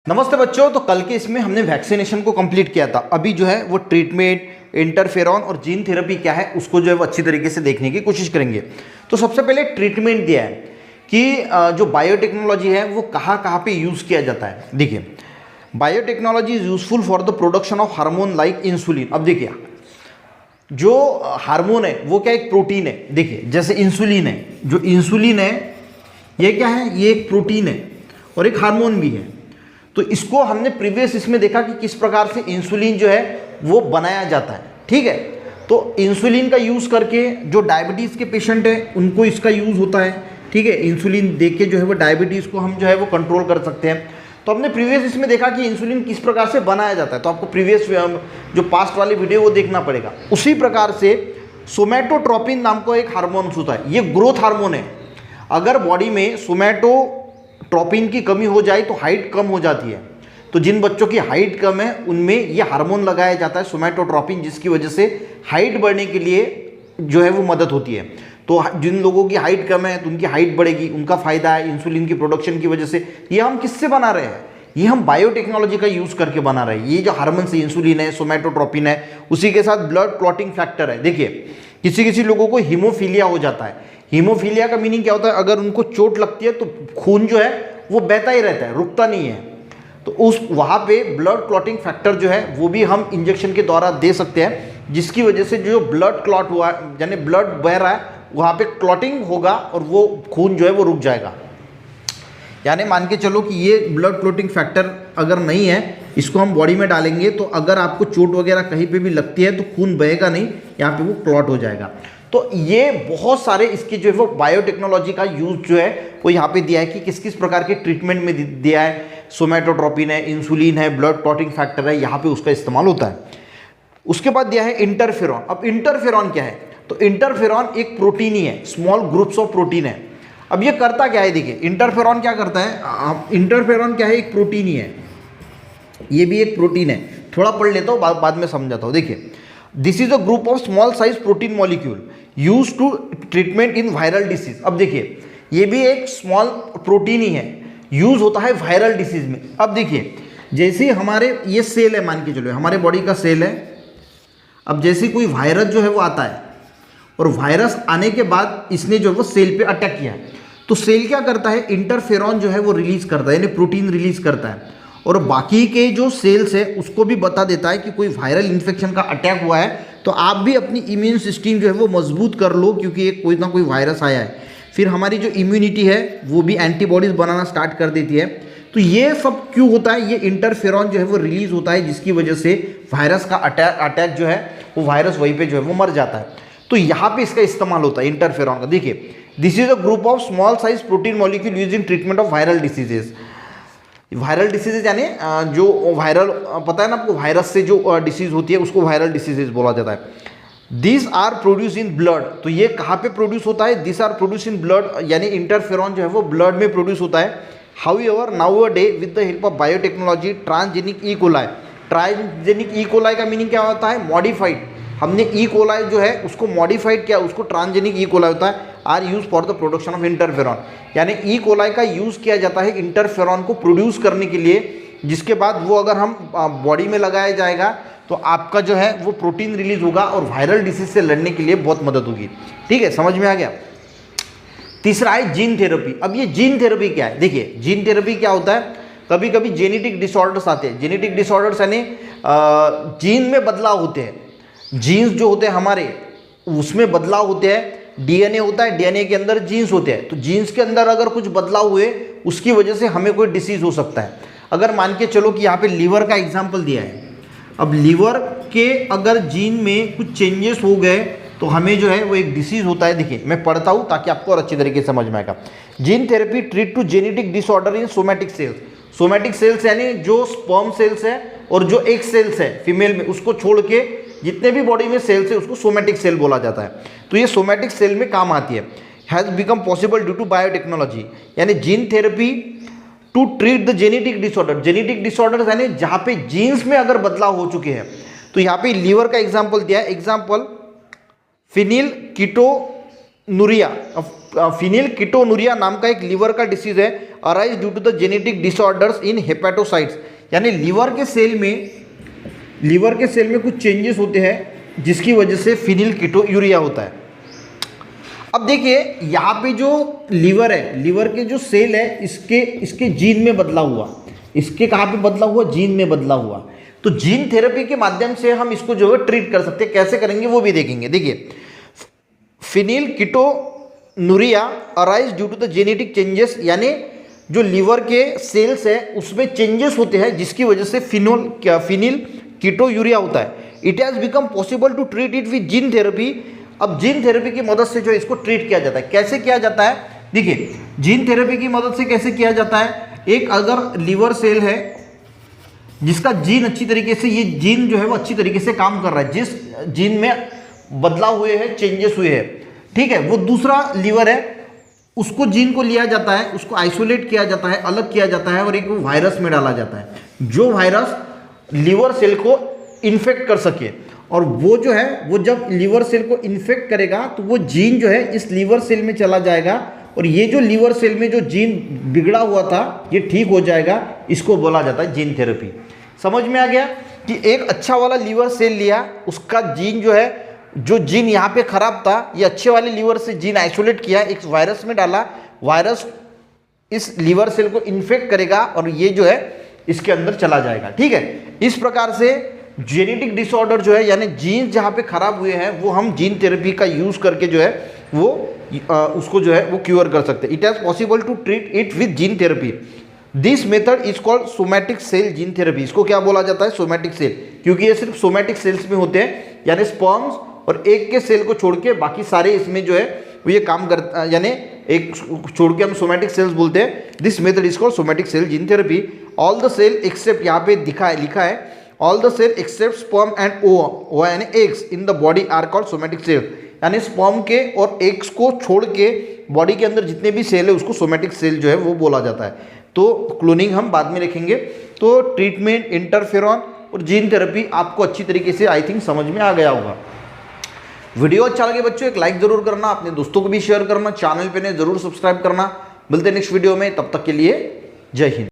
नमस्ते बच्चों। तो कल के इसमें हमने वैक्सीनेशन को कंप्लीट किया था। अभी जो है वो ट्रीटमेंट, इंटरफेरॉन और जीन थेरेपी क्या है उसको जो है वो अच्छी तरीके से देखने की कोशिश करेंगे। तो सबसे पहले ट्रीटमेंट दिया है कि जो बायोटेक्नोलॉजी है वो कहाँ कहाँ पे यूज़ किया जाता है। देखिए, biotechnology is useful for the production of hormone like insulin. अब देखिए, जो हार्मोन है वो क्या, एक प्रोटीन है। देखिए, जैसे इंसुलिन है, जो इंसुलिन है ये क्या है, ये एक प्रोटीन है और एक हार्मोन भी है। तो इसको हमने प्रीवियस इसमें देखा कि किस प्रकार से इंसुलिन जो है वो बनाया जाता है। ठीक है, तो इंसुलिन का यूज़ करके जो डायबिटीज़ के पेशेंट है उनको इसका यूज़ होता है। ठीक है, इंसुलिन देख के जो है वो डायबिटीज़ को हम जो है वो कंट्रोल कर सकते हैं। तो हमने प्रीवियस इसमें देखा कि इंसुलिन किस प्रकार से बनाया जाता है। तो आपको प्रीवियस जो पास्ट वाली वीडियो वो देखना पड़ेगा। उसी प्रकार से सोमैटोट्रोपिन नाम का एक हार्मोन होता है, ये ग्रोथ हार्मोन है। अगर बॉडी में सोमैटोट्रोपिन की कमी हो जाए तो हाइट कम हो जाती है। तो जिन बच्चों की हाइट कम है उनमें ये हार्मोन लगाया जाता है सोमैटोट्रोपिन, जिसकी वजह से हाइट बढ़ने के लिए जो है वो मदद होती है। तो जिन लोगों की हाइट कम है तो उनकी हाइट बढ़ेगी, उनका फायदा है इंसुलिन की प्रोडक्शन की वजह से। ये हम किससे बना रहे हैं, ये हम बायोटेक्नोलॉजी का यूज करके बना रहे हैं। ये जो हार्मोन से इंसुलिन है, सोमैटोट्रोपिन है, उसी के साथ ब्लड क्लॉटिंग फैक्टर है। देखिए, किसी किसी लोगों को हीमोफीलिया हो जाता है। हीमोफीलिया का मीनिंग क्या होता है, अगर उनको चोट लगती है तो खून जो है वो बहता ही रहता है, रुकता नहीं है। तो उस वहाँ पे ब्लड क्लॉटिंग फैक्टर जो है वो भी हम इंजेक्शन के द्वारा दे सकते हैं, जिसकी वजह से जो ब्लड क्लॉट हुआ है, यानी ब्लड बह रहा है, वहाँ पे क्लॉटिंग होगा और वो खून जो है वो रुक जाएगा। यानी मान के चलो कि ये ब्लड क्लॉटिंग फैक्टर अगर नहीं है, इसको हम बॉडी में डालेंगे तो अगर आपको चोट वगैरह कहीं पे भी लगती है तो खून बहेगा नहीं, यहाँ पे वो क्लॉट हो जाएगा। तो ये बहुत सारे इसके जो है वो बायोटेक्नोलॉजी का यूज जो है वो यहाँ पे दिया है कि किस किस प्रकार के ट्रीटमेंट में दिया है। सोमैटोट्रोपिन है, इंसुलिन है, ब्लड क्लॉटिंग फैक्टर है, यहाँ पे उसका इस्तेमाल होता है। उसके बाद दिया है इंटरफेरॉन। अब इंटरफेरॉन क्या है, तो इंटरफेरॉन एक प्रोटीन ही है, स्मॉल ग्रुप्स ऑफ प्रोटीन है। अब ये करता क्या है, देखिए इंटरफेरॉन क्या करता है। इंटरफेरॉन क्या है, एक प्रोटीन ही है, ये भी एक प्रोटीन है। थोड़ा पढ़ लेता हूँ, बाद में समझाता हूँ। देखिए, this is a group of small size protein molecule use to treatment in viral disease. अब देखिए, ये भी एक स्मॉल प्रोटीन ही है, यूज होता है वायरल डिसीज में। अब देखिए, जैसे हमारे ये सेल है, मान के चलो हमारे बॉडी का सेल है। अब जैसे कोई वायरस जो है वो आता है और वायरस आने के बाद इसने जो है वो सेल पे अटैक किया, तो सेल क्या करता है, इंटरफेरॉन जो है वो रिलीज करता है, यानी प्रोटीन रिलीज करता है। और बाकी के जो सेल्स है उसको भी बता देता है कि कोई वायरल इन्फेक्शन का अटैक हुआ है, तो आप भी अपनी इम्यून सिस्टम जो है वो मजबूत कर लो, क्योंकि एक कोई ना कोई वायरस आया है। फिर हमारी जो इम्यूनिटी है वो भी एंटीबॉडीज बनाना स्टार्ट कर देती है। तो ये सब क्यों होता है, ये इंटरफेरॉन जो है वो रिलीज होता है, जिसकी वजह से वायरस का अटैक जो है वो वायरस वहीं पे जो है वो मर जाता है। तो यहाँ पे इसका इस्तेमाल होता है इंटरफेरॉन का। देखिए, this is a group of small size protein molecule use in treatment of viral diseases. Viral diseases यानी जो वायरल, पता है ना आपको, वायरस से जो डिसीज होती है उसको वायरल डिसीजेज बोला जाता है। This are produce in blood. तो ये कहाँ पे प्रोड्यूस होता है, this are produce in blood, यानी इंटरफेरॉन जो है वो ब्लड में प्रोड्यूस होता है। However now a day with the help of biotechnology transgenic E coli. Transgenic E coli का मीनिंग क्या होता है, मॉडिफाइड। हमने ई कोलाई जो है उसको मॉडिफाइड किया, उसको ट्रांसजेनिक ई कोलाई होता है, are use for the production of interferon. यानी ई कोलाई का यूज़ किया जाता है इंटरफेरॉन को प्रोड्यूस करने के लिए, जिसके बाद वो अगर हम बॉडी में लगाया जाएगा तो आपका जो है वो प्रोटीन रिलीज होगा और वायरल डिसीज से लड़ने के लिए बहुत मदद होगी। ठीक है, समझ में आ गया। तीसरा है जीन थेरेपी। अब ये जीन थेरेपी क्या है, देखिए जीन थेरेपी क्या होता है, कभी कभी जेनेटिक डिसऑर्डर्स आते हैं। जेनेटिक डिसऑर्डर्स यानी जीन में बदलाव होते हैं, जीन्स जो होते हैं हमारे उसमें बदलाव होते हैं। डीएनए होता है, डीएनए के अंदर जीन्स होते हैं, तो जीन्स के अंदर अगर कुछ बदलाव हुए उसकी वजह से हमें कोई डिसीज हो सकता है। अगर मान के चलो कि यहाँ पे लीवर का एग्जांपल दिया है। अब लीवर के अगर जीन में कुछ चेंजेस हो गए तो हमें जो है वो एक डिसीज होता है। देखिए, मैं पढ़ता हूँ ताकि आपको और अच्छी तरीके से समझ में आएगा। Gene therapy treat to genetic disorder in somatic cells. Somatic cells यानी जो स्पर्म सेल्स है और जो एग सेल्स है फीमेल में, उसको छोड़ के जितने भी बॉडी में सेल्स है उसको सोमैटिक सेल बोला जाता है। तो ये सोमैटिक सेल में काम आती है। Has become possible due to biotechnology, यानी gene therapy to treat the genetic disorder. Genetic disorder यानी जहाँ पे जीन्स में अगर बदलाव हो चुके हैं। तो यहाँ पे लीवर का एग्जाम्पल दिया है, example phenyl keto ketonuria, phenylketonuria नाम का एक लीवर का डिसीज है, arise due to the genetic disorders in hepatocytes, यानी लीवर के सेल में कुछ चेंजेस होते हैं जिसकी वजह से फिनिल कीटोनुरिया होता है। अब देखिए यहाँ पे जो लीवर है, लीवर के जो सेल है इसके जीन में बदला हुआ, इसके कहाँ पे बदला हुआ, जीन में बदला हुआ। तो जीन थेरेपी के माध्यम से हम इसको जो है ट्रीट कर सकते हैं, कैसे करेंगे वो भी देखेंगे। देखिए phenylketonuria arise due to the genetic changes, यानी जो लीवर के सेल्स है उसमें चेंजेस होते हैं जिसकी वजह से फिनिल कीटोनुरिया होता है। It has become possible to treat it with gene therapy. अब जीन थेरेपी की मदद से जो इसको ट्रीट किया जाता है, कैसे किया जाता है, देखिए जीन थेरेपी की मदद से कैसे किया जाता है। एक अगर लीवर सेल है जिसका जीन अच्छी तरीके से, ये जीन जो है वो अच्छी तरीके से काम कर रहा है, जिस जीन में बदलाव हुए हैं, चेंजेस हुए हैं, ठीक है, वो दूसरा लीवर है, उसको जीन को लिया जाता है, उसको आइसोलेट किया जाता है, अलग किया जाता है और एक वायरस में डाला जाता है जो वायरस लीवर सेल को इन्फेक्ट कर सके। और वो जो है वो जब लीवर सेल को इन्फेक्ट करेगा तो वो जीन जो है इस लीवर सेल में चला जाएगा और ये जो लीवर सेल में जो जीन बिगड़ा हुआ था ये ठीक हो जाएगा। इसको बोला जाता है जीन थेरेपी। समझ में आ गया कि एक अच्छा वाला लीवर सेल लिया, उसका जीन जो है, जो जीन यहाँ पे खराब था, ये अच्छे वाले लीवर से जीन आइसोलेट किया, एक वायरस में डाला, वायरस इस लीवर सेल को इन्फेक्ट करेगा और ये जो है इसके अंदर चला जाएगा। ठीक है, इस प्रकार से जेनेटिक डिसऑर्डर जो है, यानी जीन जहाँ पे खराब हुए हैं वो हम जीन थेरेपी का यूज करके जो है वो उसको जो है वो क्योर कर सकते हैं। It has possible to treat it with gene therapy. This method is called somatic cell gene therapy. इसको क्या बोला जाता है, सोमैटिक सेल, क्योंकि ये सिर्फ सोमैटिक सेल्स में होते हैं, यानी स्पर्म्स और एक के सेल को छोड़ के बाकी सारे इसमें जो है वो ये काम करता, यानी एक छोड़ के हम सोमैटिक सेल्स बोलते हैं। This method is called somatic cell gene therapy. All the cell except, यहाँ पे लिखा है all the cell except sperm and ova यानी eggs in the body are called somatic cell, यानी स्पर्म के और एग्स को छोड़ के बॉडी के अंदर जितने भी सेल है उसको सोमैटिक सेल जो है वो बोला जाता है। तो क्लोनिंग हम बाद में रखेंगे। तो ट्रीटमेंट, इंटरफेरॉन और जीन थेरेपी आपको अच्छी तरीके से आई थिंक समझ में आ गया होगा। वीडियो अच्छा लगे बच्चों एक लाइक जरूर करना, अपने दोस्तों को भी शेयर करना, चैनल पे ने जरूर सब्सक्राइब करना। मिलते हैं नेक्स्ट वीडियो में, तब तक के लिए जय हिंद।